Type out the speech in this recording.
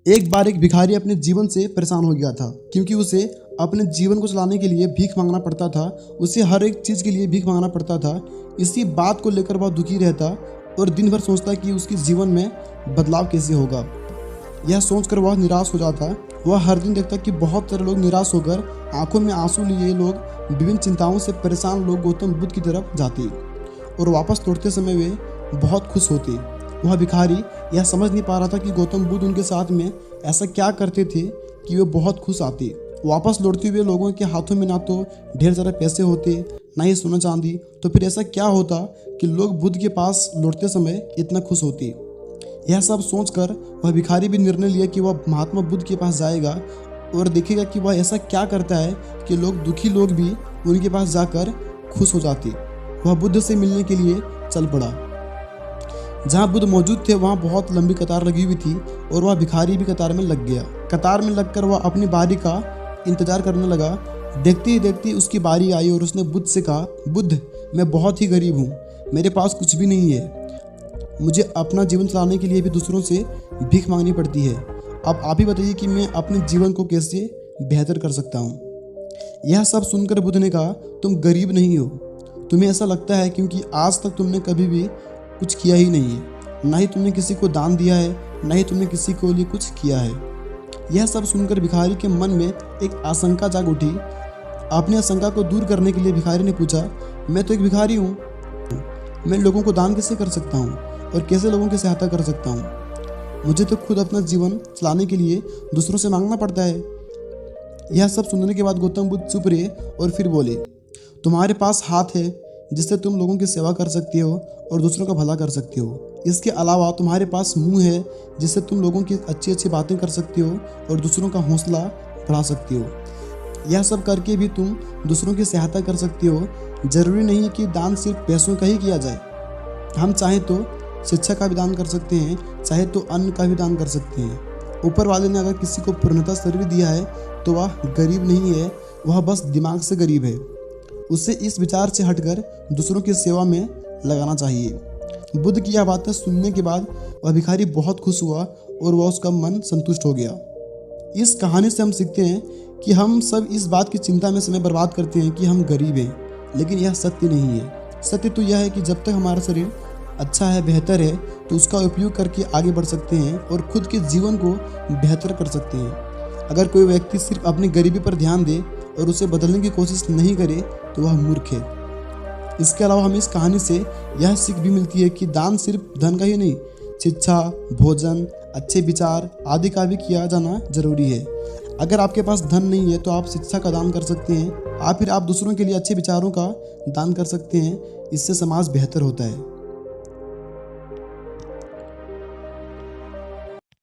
एक बार एक भिखारी अपने जीवन से परेशान हो गया था, क्योंकि उसे अपने जीवन को चलाने के लिए भीख मांगना पड़ता था। उसे हर एक चीज़ के लिए भीख मांगना पड़ता था। इसी बात को लेकर वह दुखी रहता और दिन भर सोचता कि उसके जीवन में बदलाव कैसे होगा। यह सोचकर वह निराश हो जाता। वह हर दिन देखता कि बहुत सारे लोग निराश होकर आंखों में आंसू लिए लोग विभिन्न चिंताओं से परेशान लोग गौतम बुद्ध की तरफ जाते और वापस लौटते समय वे बहुत खुश होते। वह भिखारी यह समझ नहीं पा रहा था कि गौतम बुद्ध उनके साथ में ऐसा क्या करते थे कि वे बहुत खुश आते। वापस लौटते हुए लोगों के हाथों में ना तो ढेर सारे पैसे होते, ना ही सोना चांदी। तो फिर ऐसा क्या होता कि लोग बुद्ध के पास लौटते समय इतना खुश होते। यह सब सोचकर वह भिखारी भी निर्णय लिया कि वह महात्मा बुद्ध के पास जाएगा और देखेगा कि वह ऐसा क्या करता है कि लोग दुखी लोग भी उनके पास जाकर खुश हो जाते। वह बुद्ध से मिलने के लिए चल पड़ा। जहाँ बुद्ध मौजूद थे वहाँ बहुत लंबी कतार लगी हुई थी और वह भिखारी भी कतार में लग गया। कतार में लगकर वह अपनी बारी का इंतजार करने लगा। देखते ही देखते उसकी बारी आई और उसने बुद्ध से कहा, बुद्ध, मैं बहुत ही गरीब हूँ, मेरे पास कुछ भी नहीं है। मुझे अपना जीवन चलाने के लिए भी दूसरों से भीख मांगनी पड़ती है। अब आप ही बताइए कि मैं अपने जीवन को कैसे बेहतर कर सकता हूँ। यह सब सुनकर बुद्ध ने कहा, तुम गरीब नहीं हो। तुम्हें ऐसा लगता है क्योंकि आज तक तुमने कभी भी कुछ किया ही नहीं है। ना ही तुमने किसी को दान दिया है, ना ही तुमने किसी को लिए कुछ किया है। यह सब सुनकर भिखारी के मन में एक आशंका जाग उठी। अपनी आशंका को दूर करने के लिए भिखारी ने पूछा, मैं तो एक भिखारी हूँ, मैं लोगों को दान कैसे कर सकता हूँ और कैसे लोगों की सहायता कर सकता हूँ। मुझे तो खुद अपना जीवन चलाने के लिए दूसरों से मांगना पड़ता है। यह सब सुनने के बाद गौतम बुद्ध चुप रहे और फिर बोले, तुम्हारे पास हाथ है जिससे तुम लोगों की सेवा कर सकते हो और दूसरों का भला कर सकते हो। इसके अलावा तुम्हारे पास मुंह है जिससे तुम लोगों की अच्छी अच्छी बातें कर सकते हो और दूसरों का हौसला बढ़ा सकते हो। यह सब करके भी तुम दूसरों की सहायता कर सकते हो। जरूरी नहीं कि दान सिर्फ पैसों का ही किया जाए। हम चाहे तो शिक्षा का भी दान कर सकते हैं, चाहे तो अन्न का भी दान कर सकते हैं। ऊपर वाले ने अगर किसी को पूर्णतः शरीर दिया है तो वह गरीब नहीं है, वह बस दिमाग से गरीब है। उसे इस विचार से हटकर दूसरों की सेवा में लगाना चाहिए। बुद्ध की यह बातें सुनने के बाद वह भिखारी बहुत खुश हुआ और वह उसका मन संतुष्ट हो गया। इस कहानी से हम सीखते हैं कि हम सब इस बात की चिंता में समय बर्बाद करते हैं कि हम गरीब हैं, लेकिन यह सत्य नहीं है। सत्य तो यह है कि जब तक हमारा शरीर अच्छा है, बेहतर है, तो उसका उपयोग करके आगे बढ़ सकते हैं और खुद के जीवन को बेहतर कर सकते हैं। अगर कोई व्यक्ति सिर्फ अपनी गरीबी पर ध्यान दे और उसे बदलने की कोशिश नहीं करे तो वह मूर्ख है। इसके अलावा हमें इस कहानी से यह सीख भी मिलती है कि दान सिर्फ धन का ही नहीं, शिक्षा, भोजन, अच्छे विचार आदि का भी किया जाना जरूरी है। अगर आपके पास धन नहीं है तो आप शिक्षा का दान कर सकते हैं, फिर आप दूसरों के लिए अच्छे विचारों का दान कर सकते हैं। इससे समाज बेहतर होता है।